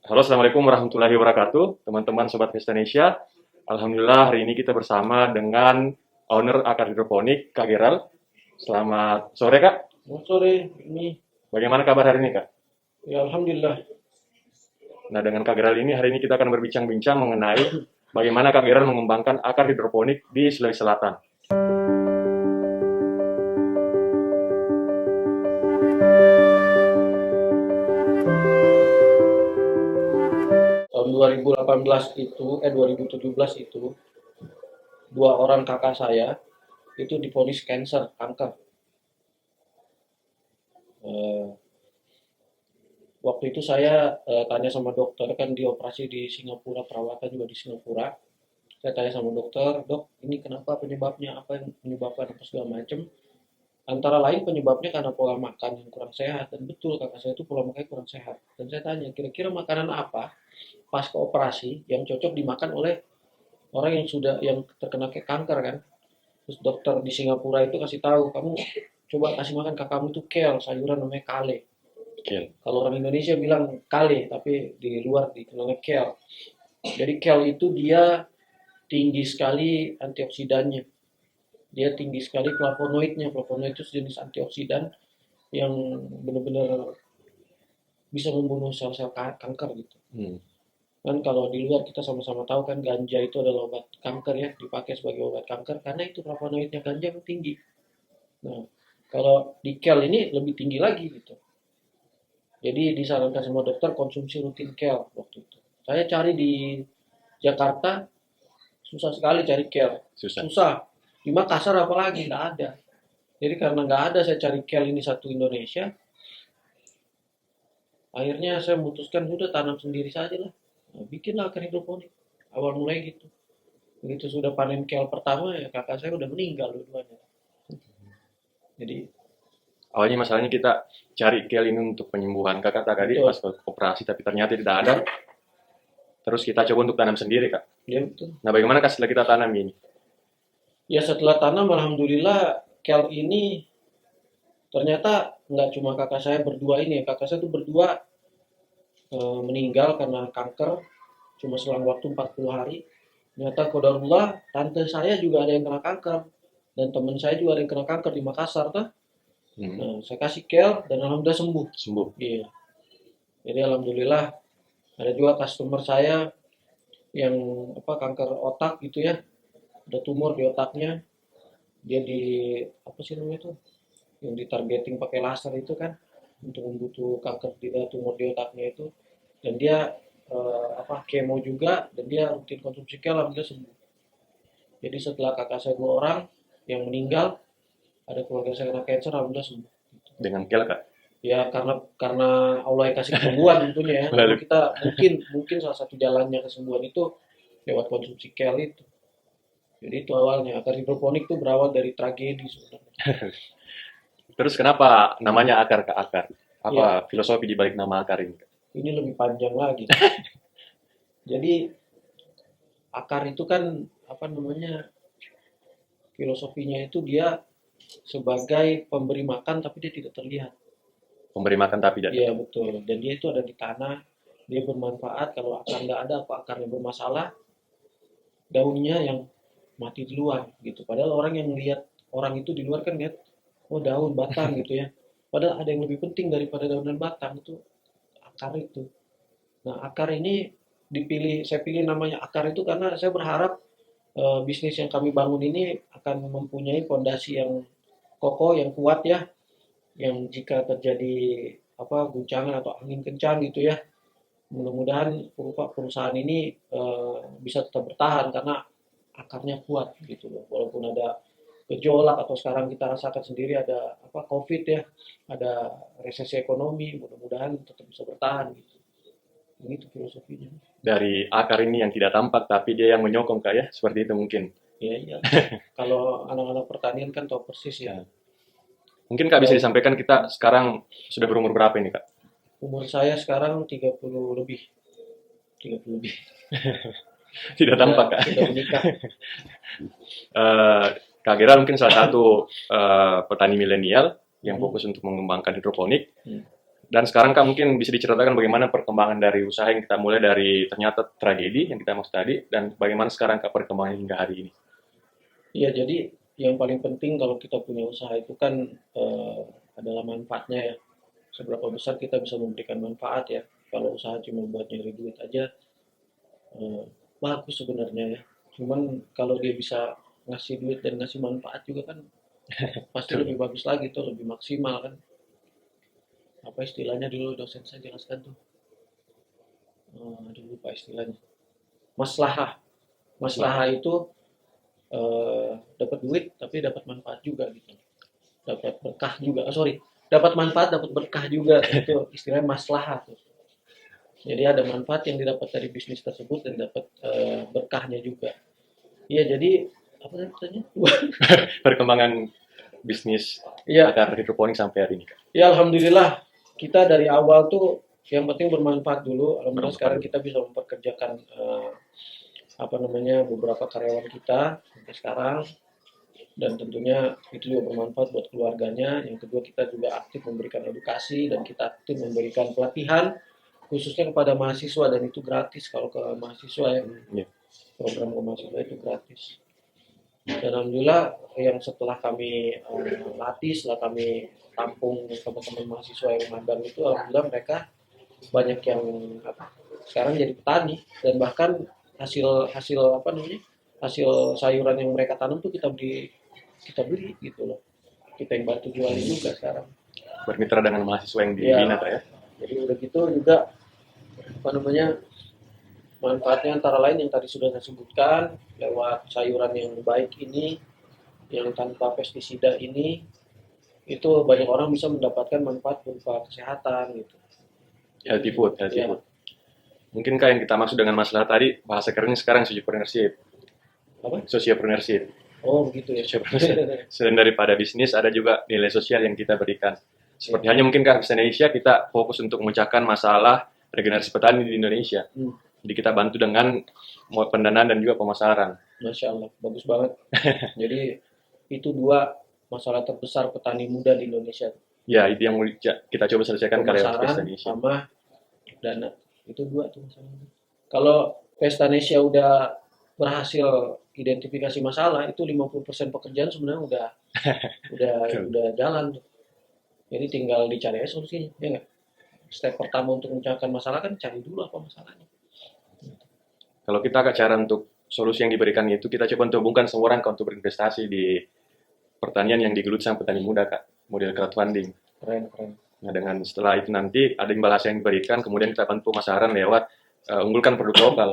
Halo, Assalamualaikum warahmatullahi wabarakatuh, teman-teman Sobat Indonesia. Alhamdulillah, hari ini kita bersama dengan owner Akar Hidroponik, Kak Geral. Selamat sore, Kak. Selamat sore, ini Bagaimana kabar hari ini, Kak? ya Alhamdulillah. Nah, dengan Kak Geral ini, hari ini kita akan berbincang-bincang mengenai bagaimana Kak Geral mengembangkan akar hidroponik di Sulawesi Selatan. Tahun 2018 itu, 2017 itu, dua orang kakak saya itu divonis kanker. Eh, Waktu itu saya tanya sama dokter, kan dioperasi di Singapura, perawatan juga di Singapura. Saya tanya sama dokter, dok, ini kenapa penyebabnya, apa yang menyebabkan apa segala macam. Antara lain penyebabnya karena pola makan yang kurang sehat. Dan betul kakak saya itu pola makannya kurang sehat. Dan saya tanya, kira-kira makanan apa pasca operasi yang cocok dimakan oleh orang yang terkena kanker kan. Terus dokter di Singapura itu kasih tahu, kamu coba kasih makan kakakmu itu kale, sayuran namanya kale. Oke. Kalau orang Indonesia bilang kale, tapi di luar dikenalnya kale. Jadi kale itu dia tinggi sekali antioksidannya. Dia tinggi sekali flavonoidnya. Flavonoid itu sejenis antioksidan yang benar-benar bisa membunuh sel-sel kanker gitu. Hmm. Kan kalau di luar kita sama-sama tahu kan ganja itu adalah obat kanker ya, dipakai sebagai obat kanker karena itu flavonoidnya ganja yang tinggi. Nah, kalau di kel ini lebih tinggi lagi gitu. Jadi disarankan sama dokter konsumsi rutin kel waktu itu. Saya cari di Jakarta susah sekali cari kel. Susah. Susah. Di Makassar apalagi nggak ada. Jadi karena nggak ada saya cari kel ini satu Indonesia. Akhirnya saya memutuskan sudah tanam sendiri saja lah. Nah, bikinlah akar hidroponik. Awal mulai gitu. Begitu sudah panen kel pertama ya kakak saya udah meninggal dua-duanya. Jadi Awalnya masalahnya kita cari gel ini untuk penyembuhan. Kakak tadi betul, pas operasi, tapi ternyata tidak ada. Terus kita coba untuk tanam sendiri, Kak. ya betul. Nah, bagaimana Kak setelah kita tanam ini? Ya setelah tanam alhamdulillah kel ini ternyata nggak cuma kakak saya berdua ini ya. Kakak saya tuh berdua meninggal karena kanker cuma selang waktu 40 hari. Ternyata qadarullah tante saya juga ada yang kena kanker dan teman saya juga ada yang kena kanker di Makassar tuh. Hmm. Nah, saya kasih kel dan alhamdulillah sembuh. Sembuh. Iya. Jadi alhamdulillah ada juga customer saya yang kanker otak gitu ya. Ada tumor di otaknya. Dia di apa sih namanya tuh? Yang ditargeting pakai laser itu kan untuk membutuh kanker tidak tumor di otaknya itu. Dan dia kemo juga dan dia rutin konsumsi kel alhamdulillah sembuh. Jadi setelah kakak saya dua orang yang meninggal, ada keluarga saya kena cancer alhamdulillah sembuh. Dengan gel, Kak. Ya karena Allah yang kasih kesembuhan tentunya ya. Lalu Lalu, kita mungkin salah satu jalannya kesembuhan itu lewat konsumsi kel itu. Jadi itu awalnya akar hidroponik itu berawal dari tragedi sebenarnya. terus kenapa namanya akar ke akar? Ya, Apa filosofi di balik nama akar ini? ini lebih panjang lagi. Jadi akar itu kan apa namanya filosofinya itu dia sebagai pemberi makan tapi dia tidak terlihat. Memberi makan tapi tidak. Iya betul. Dan dia itu ada di tanah, dia bermanfaat. Kalau akar nggak ada, apa akarnya bermasalah, daunnya yang mati di luar gitu. Padahal orang yang lihat orang itu di luar kan lihat, oh daun, batang gitu ya. Padahal ada yang lebih penting daripada daun dan batang itu akar itu. Nah akar ini saya pilih namanya akar itu karena saya berharap bisnis yang kami bangun ini akan mempunyai fondasi yang kokoh, yang kuat ya, yang jika terjadi guncangan atau angin kencang gitu ya, mudah-mudahan perusahaan ini bisa tetap bertahan karena akarnya kuat gitu loh. Walaupun ada gejolak atau sekarang kita rasakan sendiri ada COVID ya, ada resesi ekonomi, mudah-mudahan tetap bisa bertahan gitu. Begitu filosofinya. Dari akar ini yang tidak tampak, tapi dia yang menyokong, Kak, ya. Seperti itu mungkin. Iya, iya. Kalau anak-anak pertanian kan tahu persis ya. Ya. Mungkin Kak bisa disampaikan kita sekarang sudah berumur berapa ini, Kak? Umur saya sekarang 30 lebih. 30 lebih. Tidak tampak, Kak. Sudah menikah. Kak Gerald mungkin salah satu petani milenial yang Hmm. fokus untuk mengembangkan hidroponik. Hmm. Dan sekarang Kak mungkin bisa diceritakan bagaimana perkembangan dari usaha yang kita mulai dari ternyata tragedi yang kita maksud tadi, dan bagaimana sekarang Kak perkembangan hingga hari ini. Iya, jadi yang paling penting kalau kita punya usaha itu kan eh, adalah manfaatnya ya. Seberapa besar kita bisa memberikan manfaat ya. Kalau usaha cuma buat nyari duit aja, eh, bagus sebenarnya ya. Cuman kalau dia bisa ngasih duit dan ngasih manfaat juga kan pasti Betul. lebih bagus lagi tuh, lebih maksimal kan. Apa istilahnya dulu dosen saya jelaskan tuh. Aduh lupa istilahnya. Maslahah. Masalah. Maslahah itu dapat duit tapi dapat manfaat juga gitu. Dapat berkah juga. Oh, sorry, dapat manfaat, dapat berkah juga. Itu istilahnya maslahah tuh. Jadi ada manfaat yang didapat dari bisnis tersebut dan dapat berkahnya juga. Iya, jadi apa tadi? Perkembangan bisnis Iya, akar hidroponik sampai hari ini Kak. ya alhamdulillah kita dari awal tuh yang penting bermanfaat dulu. Alhamdulillah Bermanfaat sekarang dulu. kita bisa memperkerjakan apa namanya beberapa karyawan kita sampai sekarang dan tentunya itu juga bermanfaat buat keluarganya. Yang kedua kita juga aktif memberikan edukasi dan kita aktif memberikan pelatihan khususnya kepada mahasiswa dan itu gratis kalau ke mahasiswa ya, Iya. program ke mahasiswa itu gratis. Dan alhamdulillah yang setelah kami latih, setelah kami tampung teman-teman mahasiswa yang magang itu, alhamdulillah mereka banyak yang apa, sekarang jadi petani dan bahkan hasil hasil apa namanya hasil sayuran yang mereka tanam tuh kita beli gitu loh, kita yang bantu jualin juga sekarang Bermitra dengan mahasiswa yang ya. dibina Kak ya. Jadi udah gitu juga apa namanya manfaatnya antara lain yang tadi sudah saya sebutkan lewat sayuran yang baik ini, yang tanpa pestisida ini, itu banyak orang bisa mendapatkan manfaat berupa kesehatan gitu. Healthy food, healthy Ya, food. Mungkin Kak yang kita maksud dengan masalah tadi, bahasa kerennya sekarang sociopreneurship. apa? Sociopreneurship. Oh begitu ya. Sociopreneurship. Selain daripada bisnis, ada juga nilai sosial yang kita berikan. Ya. Seperti hanya mungkin Kak, di Indonesia kita fokus untuk memecahkan masalah regenerasi petani di Indonesia. Hmm, Jadi kita bantu dengan pendanaan dan juga pemasaran. Masya Allah, bagus banget. Jadi itu dua masalah terbesar petani muda di Indonesia, Ya, itu yang kita coba selesaikan karya Pesta pemasaran Indonesia. sama dana. Itu dua tuh masalahnya. Kalau Pesta Indonesia udah berhasil identifikasi masalah, itu 50% pekerjaan sebenarnya udah udah jalan tuh. Jadi tinggal dicari aja solusinya, ya nggak? Step pertama untuk mencahkan masalah kan cari dulu apa masalahnya. Kalau kita Kak, cara untuk solusi yang diberikan itu, kita coba untuk hubungkan semua orang Kak, untuk berinvestasi di pertanian yang digelut sama petani muda Kak, model crowdfunding. Keren, keren. Nah, dengan setelah itu nanti ada imbalan yang diberikan, kemudian kita bantu pemasaran lewat unggulkan produk lokal.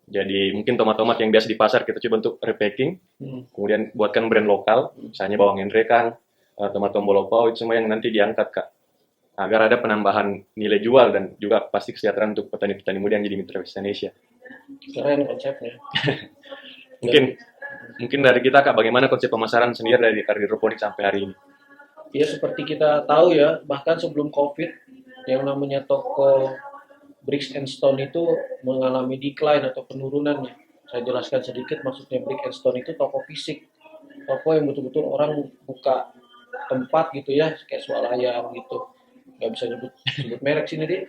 Jadi mungkin tomat-tomat yang biasa di pasar kita coba untuk repacking, Hmm. kemudian buatkan brand lokal, misalnya bawang endrekang, tomat tombolopo, itu semua yang nanti diangkat Kak. Agar ada penambahan nilai jual dan juga pasti kesejahteraan untuk petani-petani muda yang jadi mitra Indonesia. Keren konsepnya. Mungkin mungkin dari kita Kak, bagaimana konsep pemasaran sendiri dari hidroponik sampai hari ini? Ya seperti kita tahu ya, bahkan sebelum COVID, yang namanya toko Bricks and Stone itu mengalami decline atau penurunannya. Saya jelaskan sedikit, maksudnya Brick and Stone itu toko fisik, toko yang betul-betul orang buka tempat gitu ya, kayak swalayan gitu. Nggak bisa sebut merek sini deh.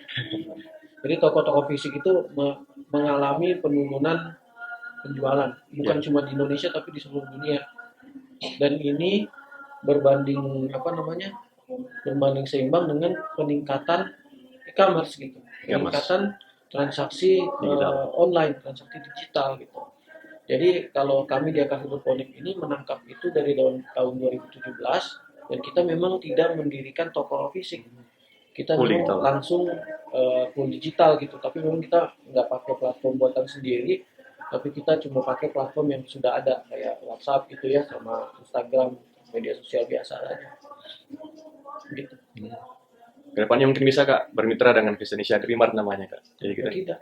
Jadi toko-toko fisik itu mengalami penurunan penjualan, bukan Ya, cuma di Indonesia tapi di seluruh dunia. Dan ini berbanding apa namanya berbanding seimbang dengan peningkatan e-commerce gitu, e-commerce peningkatan transaksi digital. online, transaksi digital gitu. Jadi kalau kami di Akar Hidroponik ini menangkap itu dari tahun 2017 dan kita memang tidak mendirikan toko fisik. Kita Full memang digital. langsung full digital gitu, tapi memang kita nggak pakai platform buatan sendiri, tapi kita cuma pakai platform yang sudah ada kayak WhatsApp gitu ya, sama Instagram, media sosial biasa aja. Gitu. Kedepannya mungkin bisa Kak bermitra dengan Indonesia Agrimart namanya Kak. Jadi Ya tidak.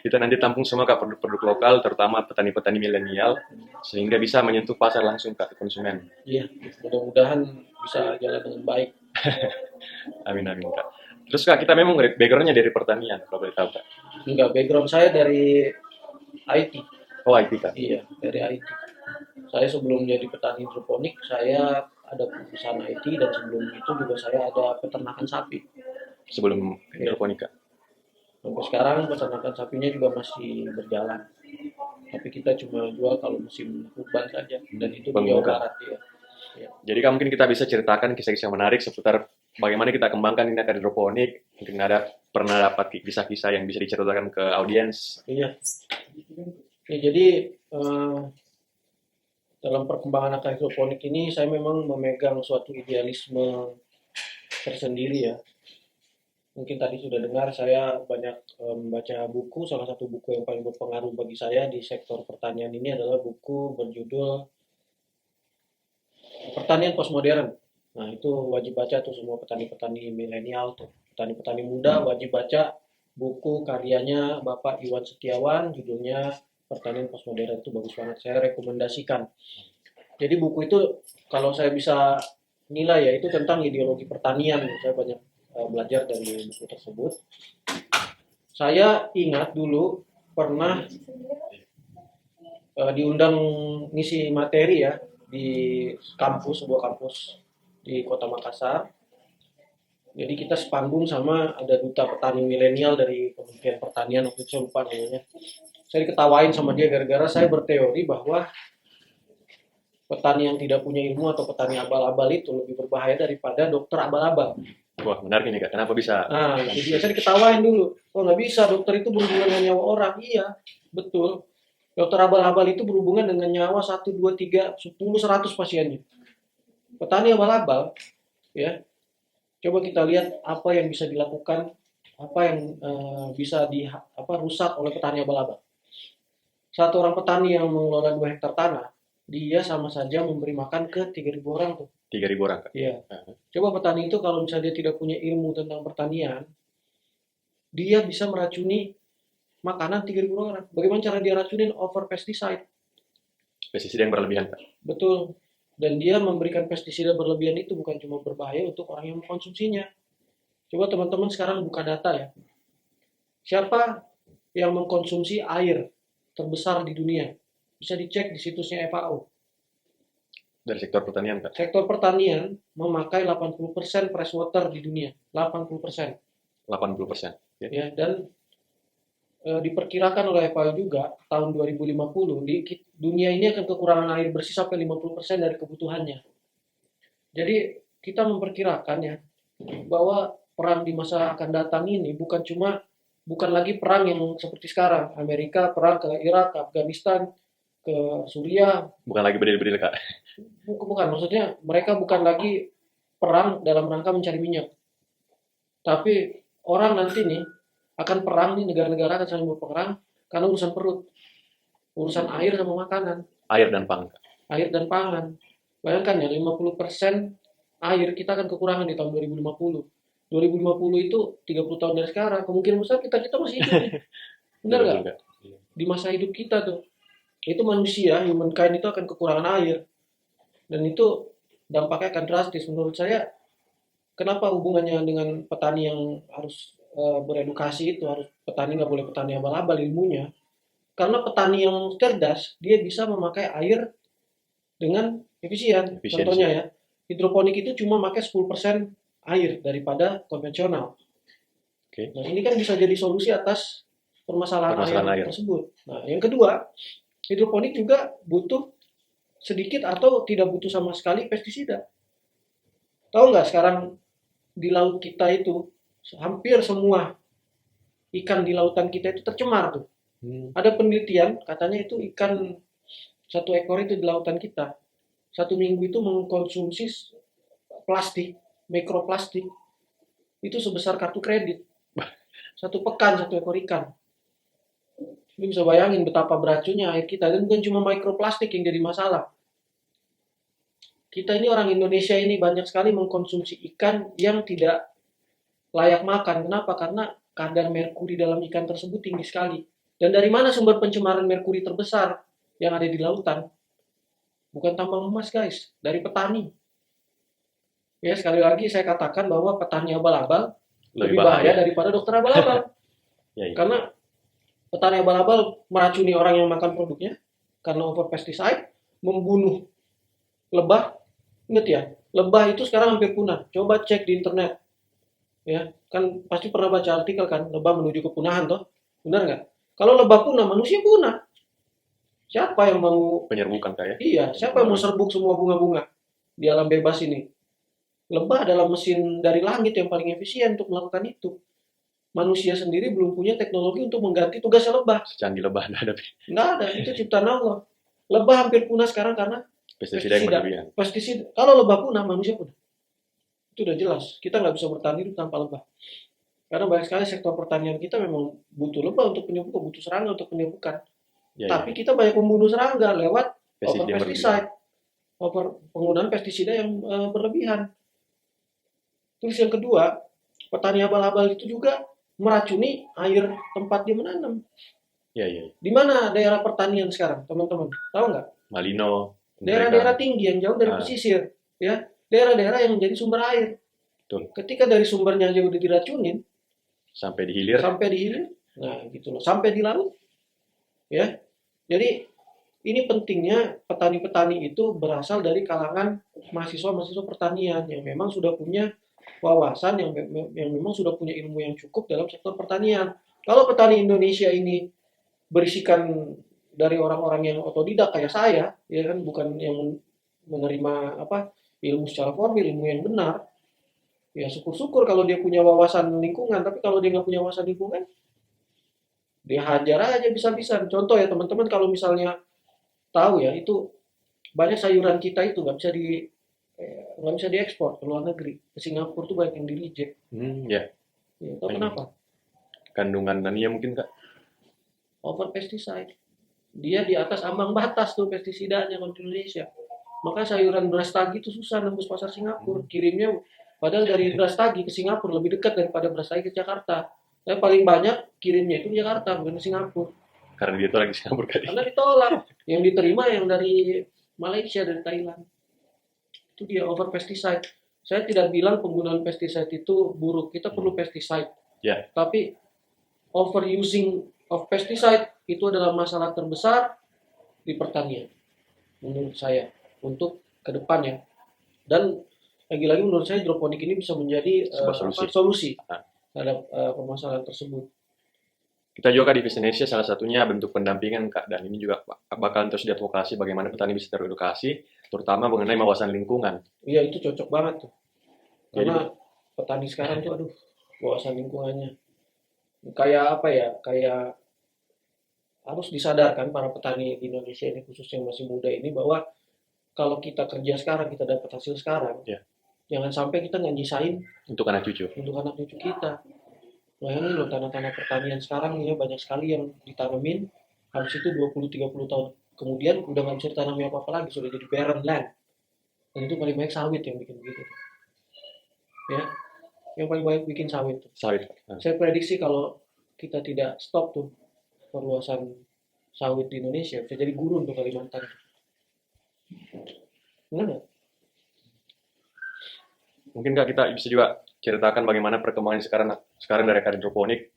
kita nanti tampung semua Kak produk-produk lokal, terutama petani-petani milenial, sehingga bisa menyentuh pasar langsung Kak ke konsumen. Iya, mudah-mudahan bisa jalan dengan baik. Amin amin Kak. Terus Kak, kita memang background-nya dari pertanian, kalau boleh tahu Kak. Enggak, background saya dari IT. Oh IT Kak. Iya, dari IT. Saya sebelum jadi petani hidroponik, saya ada perusahaan IT dan sebelum itu juga saya ada peternakan sapi. sebelum hidroponika. Sampai sekarang peternakan sapinya juga masih berjalan. Tapi kita cuma jual kalau musim kurban saja, dan itu di Jawa Pembuka. Barat ya. Ya. Jadi Kak, mungkin kita bisa ceritakan kisah-kisah menarik seputar bagaimana kita kembangkan ini hidroponik. Mungkin pernah dapat kisah-kisah yang bisa diceritakan ke audiens. Iya. Ya, jadi dalam perkembangan akar hidroponik ini saya memang memegang suatu idealisme tersendiri ya. Mungkin tadi sudah dengar saya banyak membaca buku. Salah satu buku yang paling berpengaruh bagi saya di sektor pertanian ini adalah buku berjudul Pertanian Postmodern. Nah, itu wajib baca tuh semua petani-petani milenial tuh. Petani-petani muda wajib baca buku karyanya Bapak Iwan Setiawan, judulnya Pertanian Postmodern. Itu bagus banget, saya rekomendasikan. Jadi buku itu kalau saya bisa nilai ya, itu tentang ideologi pertanian. Saya banyak belajar dari buku tersebut. Saya ingat dulu pernah diundang ngisi materi ya di kampus, sebuah kampus di Kota Makassar. Jadi kita sepanggung sama ada duta petani milenial dari Kementerian Pertanian, waktu itu saya lupa namanya. Saya diketawain sama dia gara-gara saya berteori bahwa petani yang tidak punya ilmu atau petani abal-abal itu lebih berbahaya daripada dokter abal-abal. Wah, menarik ini Kak. Kenapa bisa? Nah, itu dia. Saya diketawain dulu. Oh, nggak bisa, dokter itu berhubungan dengan nyawa orang. Iya, betul. Dokter abal-abal itu berhubungan dengan nyawa 1, 2, 3, 10, 100 pasiennya. Petani abal-abal, ya, coba kita lihat apa yang bisa dilakukan, apa yang bisa rusak oleh petani abal-abal. Satu orang petani yang mengelola 2 hektar tanah, dia sama saja memberi makan ke 3.000 orang tuh. 3.000 orang Kak. Iya. Coba petani itu kalau misalnya dia tidak punya ilmu tentang pertanian, dia bisa meracuni makanan 3.000 orang. Bagaimana cara dia racunin? Over pesticide. Pestisida yang berlebihan Kak. Betul. Dan dia memberikan pestisida berlebihan itu bukan cuma berbahaya untuk orang yang mengkonsumsinya. Coba teman-teman sekarang buka data ya. Siapa yang mengkonsumsi air terbesar di dunia? Bisa dicek di situsnya FAO. Dari sektor pertanian Kak. Sektor pertanian memakai 80% fresh water di dunia. 80%. 80%. Ya, dan diperkirakan oleh FAO juga tahun 2050 di dunia ini akan kekurangan air bersih sampai 50% dari kebutuhannya. Jadi kita memperkirakan ya bahwa perang di masa akan datang ini bukan lagi perang yang seperti sekarang. Amerika perang ke Irak, ke Afghanistan, ke Suriah. Bukan lagi berdiri-berdiri Kak. Bukan, maksudnya mereka bukan lagi perang dalam rangka mencari minyak. Tapi orang nanti nih akan perang nih, negara-negara akan saling berperang karena urusan perut. Urusan air sama makanan. Air dan pangan. Air dan pangan. Bayangkan ya, 50% air kita akan kekurangan di tahun 2050. 2050 itu 30 tahun dari sekarang. Kemungkinan besar kita masih hidup nih. Benar nggak? Di masa hidup kita tuh. Itu manusia, humankind itu akan kekurangan air. Dan itu dampaknya akan drastis. Menurut saya, kenapa hubungannya dengan petani yang harus beredukasi itu, harus petani nggak boleh petani abal-abal ilmunya. Karena petani yang cerdas, dia bisa memakai air dengan efisien. Contohnya ya, hidroponik itu cuma pakai 10% air daripada konvensional. Okay. Nah, ini kan bisa jadi solusi atas permasalahan air tersebut. Nah, yang kedua, hidroponik juga butuh sedikit atau tidak butuh sama sekali pestisida. Tahu nggak sekarang di laut kita itu hampir semua ikan di lautan kita itu tercemar tuh. Ada penelitian katanya itu ikan 1 ekor itu di lautan kita 1 minggu itu mengkonsumsi plastik, mikroplastik itu sebesar kartu kredit. 1 pekan 1 ekor ikan. Ini bisa bayangin betapa beracunnya air kita. Dan bukan cuma mikroplastik yang jadi masalah. Kita ini orang Indonesia ini banyak sekali mengkonsumsi ikan yang tidak layak makan. Kenapa? Karena kadar merkuri dalam ikan tersebut tinggi sekali. Dan dari mana sumber pencemaran merkuri terbesar yang ada di lautan? Bukan tambang emas guys, dari petani. Ya, sekali lagi saya katakan bahwa petani abal-abal lebih bahaya daripada dokter abal-abal. Ya. Karena petani abal-abal meracuni orang yang makan produknya karena over pesticide, membunuh lebah. Ingat ya, lebah itu sekarang hampir punah. Coba cek di internet. Ya, kan pasti pernah baca artikel kan, lebah menuju kepunahan toh, benar nggak? Kalau lebah punah, manusia punah. Siapa yang mau? Penyerbukan Kak ya. Iya, siapa yang mau serbuk semua bunga-bunga di alam bebas ini? Lebah adalah mesin dari langit yang paling efisien untuk melakukan itu. Manusia sendiri belum punya teknologi untuk mengganti tugasnya lebah. Secanggih lebah nggak ada Nggak ada, itu ciptaan Allah. Lebah hampir punah sekarang karena pestisida yang berlebihan. pestisida. Kalau lebah punah, manusia punah. Itu udah jelas. Kita nggak bisa bertahan hidup tanpa lebah. Karena banyak sekali sektor pertanian kita memang butuh lebah untuk penyerbukan, butuh serangga untuk penyerbukan. Ya, Tapi ya. kita banyak membunuh serangga lewat over Pestisida yang berlebihan. pesticide, over penggunaan pestisida yang berlebihan. Terus yang kedua, petani abal-abal itu juga meracuni air tempat dia menanam. Ya, ya. Di mana daerah pertanian sekarang, teman-teman? Tahu nggak? Malino, Daerah-daerah mereka. tinggi yang jauh dari pesisir, ya. Daerah-daerah yang menjadi sumber air. Betul. Ketika dari sumbernya aja udah diracunin, Sampai di hilir. nah gitu loh, sampai di laut, ya. Jadi ini pentingnya petani-petani itu berasal dari kalangan mahasiswa-mahasiswa pertanian yang memang sudah punya wawasan, yang memang sudah punya ilmu yang cukup dalam sektor pertanian. Kalau petani Indonesia ini berisikan dari orang-orang yang otodidak kayak saya, ya kan, bukan yang menerima apa ilmu secara formal, ilmu yang benar, ya syukur-syukur kalau dia punya wawasan lingkungan. Tapi kalau dia nggak punya wawasan lingkungan, dia hajar aja bisa-bisa. Contoh ya teman-teman, kalau misalnya tahu ya, itu banyak sayuran kita itu nggak bisa diekspor ke luar negeri. Ke Singapura tuh banyak yang di reject. Ya. Ya, tahu kenapa? Kandungan taninya mungkin Kak. Over pesticide. Dia di atas ambang batas tuh pestisidanya kalau di Indonesia. Maka sayuran beras tagi itu susah nembus pasar Singapura. Kirimnya padahal dari beras tagi ke Singapura lebih dekat daripada beras tagi ke Jakarta. Tapi paling banyak kirimnya itu ke Jakarta bukan ke Singapura. Karena dia tuh lagi Singapura kali. Karena ditolak. Yang diterima yang dari Malaysia, dari Thailand. Itu dia over pesticide. Saya tidak bilang penggunaan pesticide itu buruk. Kita perlu pesticide. Ya. Tapi overusing of pesticide itu adalah masalah terbesar di pertanian menurut saya untuk kedepannya. Dan lagi-lagi menurut saya hidroponik ini bisa menjadi solusi terhadap permasalahan tersebut. Kita juga Kak di Vision Indonesia salah satunya bentuk pendampingan Kak, dan ini juga bakalan terus diadvokasi bagaimana petani bisa teredukasi, terutama mengenai wawasan lingkungan. Iya, itu cocok banget tuh. Karena petani sekarang tuh aduh, wawasan lingkungannya kayak apa ya, kayak harus disadarkan para petani di Indonesia ini, khususnya yang masih muda ini, bahwa kalau kita kerja sekarang, kita dapat hasil sekarang, jangan sampai kita nggak nyisain untuk anak cucu kita. Bayangin loh, tanah-tanah pertanian sekarang ini banyak sekali yang ditanemin, habis itu 20-30 tahun kemudian udah nggak bisa ditanami apa-apa lagi, sudah jadi barren land. Dan itu paling banyak sawit yang bikin begitu. Ya, yang paling banyak bikin sawit. Saya prediksi kalau kita tidak stop tuh perluasan sawit di Indonesia, bisa jadi gurun untuk Kalimantan. Benar nggak? Mungkin Kak kita bisa juga ceritakan bagaimana perkembangan sekarang dari akar hidroponik,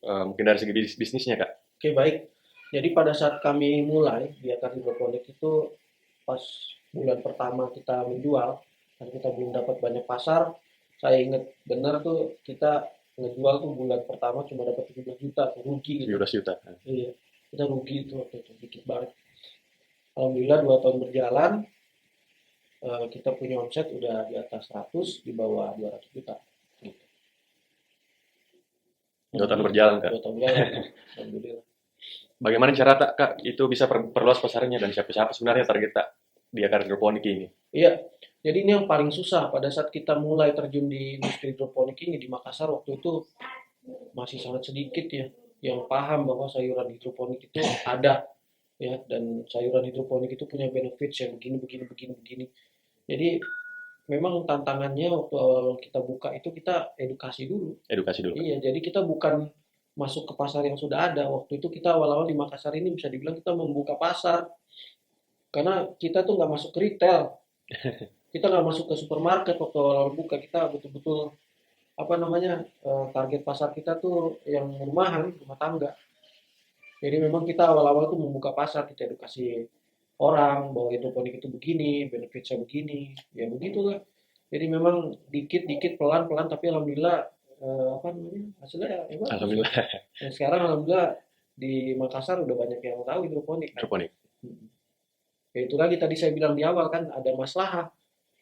mungkin dari segi bisnisnya Kak. Oke, baik. Jadi pada saat kami mulai di akar hidroponik itu, pas bulan pertama kita menjual, dan kita belum dapat banyak pasar, saya ingat benar tuh kita ngejual tuh bulan pertama cuma dapat 17 juta, rugi gitu. 17 juta. Iya, kita rugi itu waktu itu, dikit banget. Alhamdulillah 2 tahun berjalan, kita punya omset udah di atas 100, di bawah 200 juta. Gitu. 2 tahun berjalan Kak. 2 tahun berjalan, alhamdulillah. Bagaimana cara Kak itu bisa perluas pasarnya dan siapa sebenarnya target Kak di akar hidroponik ini? Iya, jadi ini yang paling susah pada saat kita mulai terjun di industri hidroponik ini di Makassar. Waktu itu masih sangat sedikit ya yang paham bahwa sayuran hidroponik itu ada, ya, dan sayuran hidroponik itu punya benefits yang begini. Jadi memang tantangannya waktu awal kita buka itu kita edukasi dulu. Iya, jadi kita bukan masuk ke pasar yang sudah ada. Waktu itu kita awal-awal di Makassar ini bisa dibilang kita membuka pasar, karena kita tuh nggak masuk ke retail, kita nggak masuk ke supermarket. Waktu awal buka kita betul-betul target pasar kita tuh yang rumah tangga. Jadi memang kita awal-awal tuh membuka pasar, kita edukasi orang bahwa hidroponik itu begini, benefitnya begini, ya begitulah. Jadi memang dikit-dikit pelan-pelan tapi alhamdulillah apa namanya hasilnya ya bagus. Alhamdulillah. Dan sekarang alhamdulillah di Makassar udah banyak yang tahu hidroponik kan. Hidroponik. Ya itu lagi tadi saya bilang di awal kan ada masalah.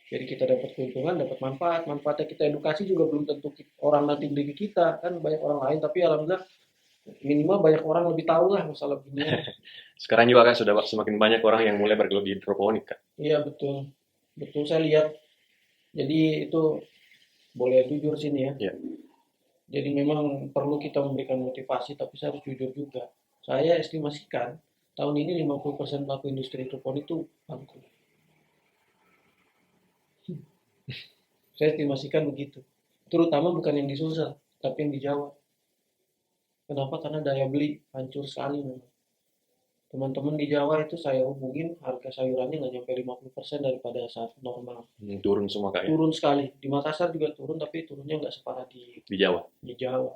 Jadi kita dapat keuntungan, dapat manfaat. Manfaatnya kita edukasi juga belum tentu orang nanti beli ke kita kan banyak orang lain. Tapi alhamdulillah minimal banyak orang lebih tahu lah masalah beginian. Sekarang juga kan sudah semakin banyak orang yang mulai bergelut di hidroponik kan. Iya betul, betul saya lihat. Jadi itu boleh jujur sini ya. Iya. Jadi memang perlu kita memberikan motivasi, tapi saya harus jujur juga. Saya estimasikan tahun ini 50% pelaku industri hidroponik itu bangkrut. Saya estimasikan begitu. Terutama bukan yang di Sulsel, tapi yang di Jawa. Kenapa? Karena daya beli hancur sekali memang. Teman-teman di Jawa itu saya hubungin harga sayurannya nggak nyampe 50% daripada saat normal. Turun semua kak ya, Turun sekali. Di Makassar juga turun, tapi turunnya nggak separah di Jawa. di Jawa.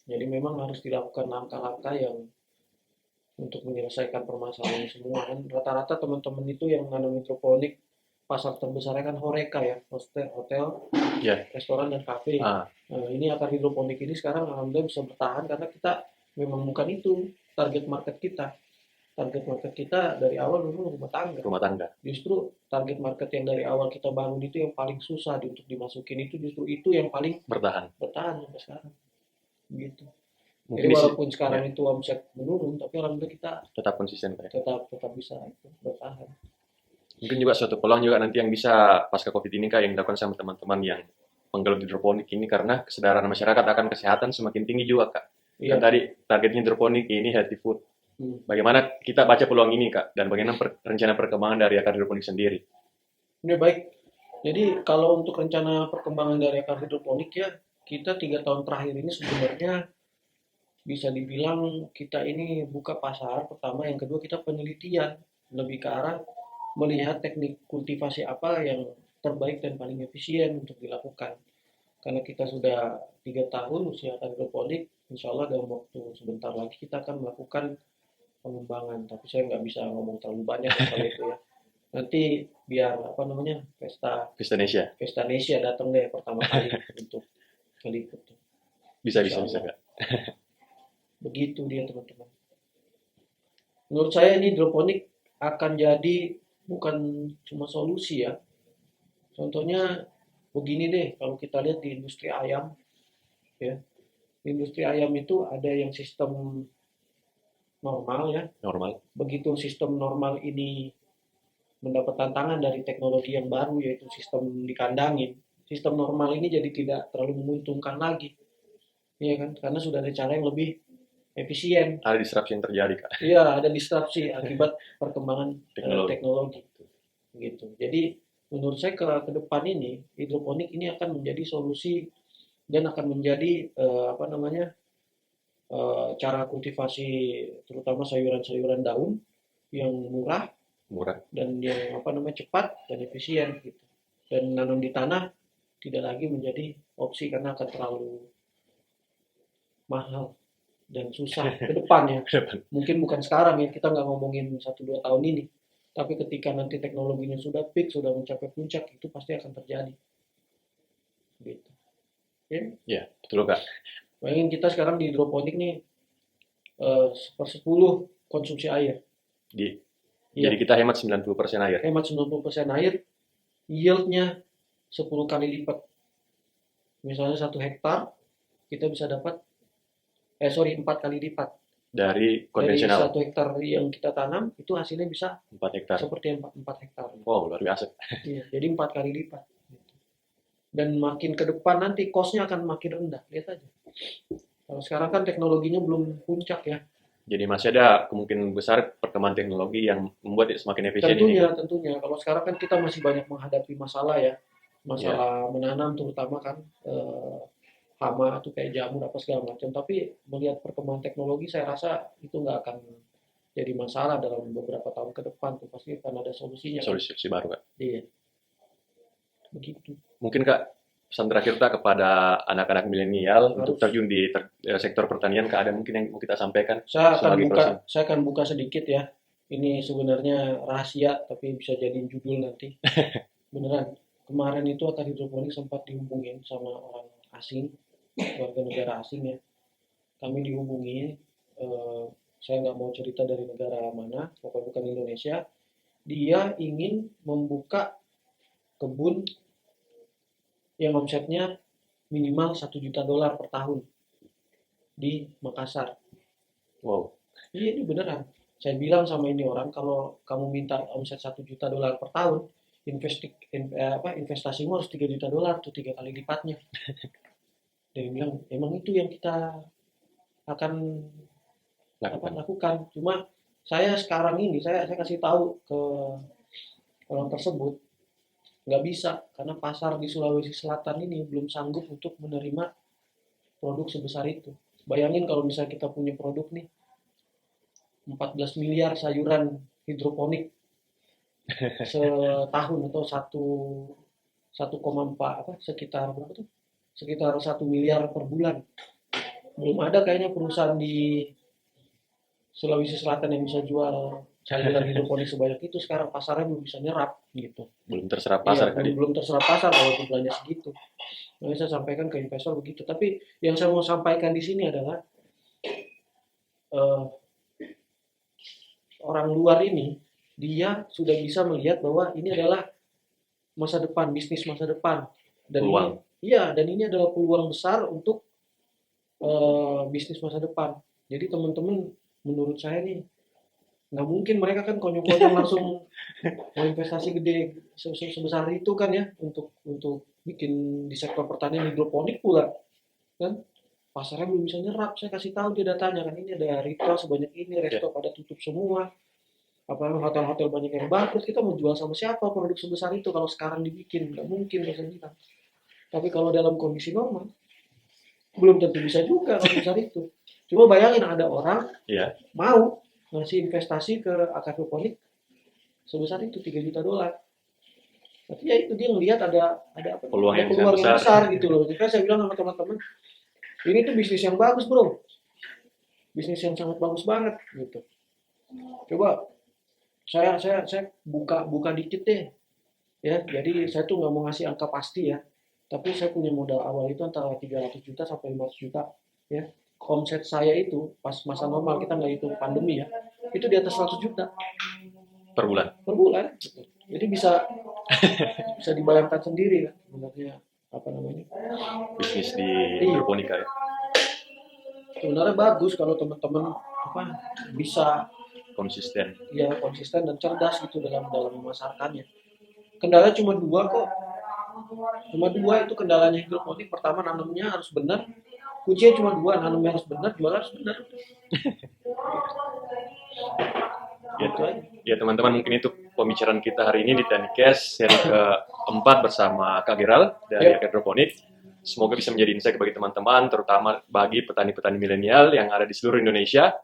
Jadi memang harus dilakukan langkah-langkah yang untuk menyelesaikan permasalahan ini semua kan. Rata-rata teman-teman itu yang menanam hidroponik pasar terbesarnya kan Horeca ya, hotel, Ya. restoran dan kafe. Ah, Nah, ini akar hidroponik ini sekarang alhamdulillah bisa bertahan karena kita memang bukan itu target market kita. Target market kita dari awal memang rumah tangga. rumah tangga. Justru target market yang dari awal kita bangun itu yang paling susah untuk dimasukin itu justru itu yang paling Bertahan. bertahan sampai sekarang. Gitu. Mungkin Jadi di walaupun sekarang itu omset menurun, tapi alhamdulillah kita tetap konsisten kak ya. tetap bisa itu bertahan. Mungkin juga suatu peluang juga nanti yang bisa pasca COVID ini kak yang dilakukan sama teman-teman yang penggelut hidroponik ini karena kesadaran masyarakat akan kesehatan semakin tinggi juga kak. Iya. Kan tadi targetnya hidroponik ini healthy food. Bagaimana kita baca peluang ini kak dan bagaimana rencana perkembangan dari akar hidroponik sendiri? Ini baik. Jadi kalau untuk rencana perkembangan dari akar hidroponik ya kita 3 tahun terakhir ini sebenarnya bisa dibilang kita ini buka pasar pertama, yang kedua kita penelitian lebih ke arah melihat teknik kultivasi apa yang terbaik dan paling efisien untuk dilakukan. Karena kita sudah 3 tahun usia hidroponik, insya Allah dalam waktu sebentar lagi kita akan melakukan pengembangan. Tapi saya nggak bisa ngomong terlalu banyak soal itu ya. Nanti biar apa namanya pesta Indonesia datang deh pertama kali untuk meliput. Bisa Insya bisa Allah. kak. Begitu dia teman-teman. Menurut saya ini hidroponik akan jadi bukan cuma solusi ya. Contohnya begini deh, kalau kita lihat di industri ayam, ya, di industri ayam itu ada yang sistem normal ya. Normal. Begitu sistem normal ini mendapat tantangan dari teknologi yang baru yaitu sistem dikandangin, sistem normal ini jadi tidak terlalu menguntungkan lagi, ya kan? Karena sudah ada cara yang lebih efisien. Ada disrupsi yang terjadi kak. Iya, ada disrupsi akibat perkembangan Teknologi. gitu. Jadi menurut saya ke depan ini hidroponik ini akan menjadi solusi dan akan menjadi apa namanya cara kultivasi terutama sayuran-sayuran daun yang murah dan yang apa namanya cepat dan efisien gitu. Dan nanam di tanah tidak lagi menjadi opsi karena akan terlalu mahal dan susah ke depannya. Mungkin bukan sekarang ya, kita nggak ngomongin 1-2 tahun ini. Tapi ketika nanti teknologinya sudah peak, sudah mencapai puncak, itu pasti akan terjadi. Gitu. Ya, betul kak. Bayangin kita sekarang di hidroponik nih 1/10 konsumsi air. Jadi kita hemat 90% air. Hemat 90% air, yieldnya 10 kali lipat. Misalnya 1 hektar, kita bisa dapat 4 kali lipat. Dari konvensional. Dari 1 hektar yang kita tanam, itu hasilnya bisa 4 hektar. Seperti 4 hektar. Wow, luar biasa. Iya, jadi 4 kali lipat. Dan makin ke depan nanti cost-nya akan makin rendah. Lihat aja. Kalau sekarang kan teknologinya belum puncak ya. Jadi masih ada kemungkinan besar perkembangan teknologi yang membuat semakin efisien Tentunya. Kalau sekarang kan kita masih banyak menghadapi masalah ya. Masalah menanam terutama kan hama atau kayak jamur apa segala macam. Tapi melihat perkembangan teknologi saya rasa itu nggak akan jadi masalah dalam beberapa tahun ke depan. Tuh pasti akan ada solusinya. Solusi baru kak. Iya. Begitu. Mungkin kak pesan terakhir kak kepada anak-anak milenial untuk terjun di sektor pertanian kak, ada mungkin yang mau kita sampaikan? Saya akan buka sedikit ya. Ini sebenarnya rahasia tapi bisa jadi judul nanti. Beneran. kemarin itu akan hidroponik sempat dihubungin sama orang asing, warga negara asing ya. Kami dihubungi, saya nggak mau cerita dari negara mana, pokoknya bukan Indonesia. Dia ingin membuka kebun yang omsetnya minimal $1 juta per tahun di Makassar. Wow. Iya, ini beneran. Saya bilang sama ini orang, kalau kamu minta omset $1 juta per tahun, investasimu harus $3 juta tuh, 3 kali lipatnya. Dia bilang, emang itu yang kita akan lakukan. Cuma saya sekarang ini, saya kasih tahu ke orang tersebut, nggak bisa, karena pasar di Sulawesi Selatan ini belum sanggup untuk menerima produk sebesar itu. Bayangin kalau misalnya kita punya produk nih, 14 miliar sayuran hidroponik setahun atau 1,4 sekitar berapa tuh? Sekitar 1 miliar per bulan. Belum ada kayaknya perusahaan di Sulawesi Selatan yang bisa jual sayuran hidroponik sebanyak itu. Sekarang pasarnya belum bisa nyerap gitu. Belum terserap pasar Iya, tadi. belum terserap pasar kalau jumlahnya segitu. Makanya saya sampaikan ke investor begitu. Tapi yang saya mau sampaikan di sini adalah eh, orang luar ini dia sudah bisa melihat bahwa ini adalah masa depan, bisnis masa depan. Dan Peluang. dan ini adalah peluang besar untuk bisnis masa depan. Jadi teman-teman, menurut saya nih, nggak mungkin mereka kan konyol-konyol langsung mau investasi gede sebesar itu kan ya, untuk bikin di sektor pertanian hidroponik pula kan, pasarnya belum bisa nyerap. Saya kasih tahu dia datanya kan, ini ada retail sebanyak ini, resto pada tutup semua, hotel-hotel banyak yang bangkrut, kita mau jual sama siapa produk sebesar itu kalau sekarang dibikin? Nggak mungkin, saya bilang. Tapi kalau dalam kondisi normal belum tentu bisa juga kalau besar itu. Coba bayangin ada orang mau ngasih investasi ke hidroponik sebesar itu $3 juta. Tapi ya itu dia ngelihat ada Peluang yang peluang yang besar. besar gitu loh. Jadi saya bilang sama teman-teman, ini tuh bisnis yang bagus bro, bisnis yang sangat bagus banget gitu. Coba saya buka dikit deh ya. Jadi saya tuh nggak mau ngasih angka pasti ya, tapi saya punya modal awal itu antara 300 juta sampai 500 juta ya. Omset saya itu pas masa normal, kita nggak hitung pandemi ya, itu di atas 100 juta Per bulan. gitu. Jadi bisa dibayangkan sendiri kan sebenarnya apa namanya Bisnis di hidroponika ya. Sebenarnya bagus kalau teman-teman bisa Konsisten. ya, konsisten dan cerdas gitu dalam memasarkannya. Kendala cuma dua kok. Cuma dua itu kendalanya hidroponik. Pertama, nanamnya harus benar. Kuncinya cuma dua, nanamnya harus benar, jual harus benar. Ya teman-teman, mungkin itu pembicaraan kita hari ini di Tanicast seri keempat bersama Kak Geral dari Hidroponik. Semoga bisa menjadi insight bagi teman-teman, terutama bagi petani-petani milenial yang ada di seluruh Indonesia.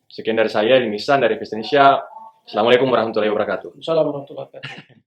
Sekian dari saya, Dimisan dari Indonesia. Assalamualaikum warahmatullahi wabarakatuh. Assalamualaikum warahmatullahi wabarakatuh.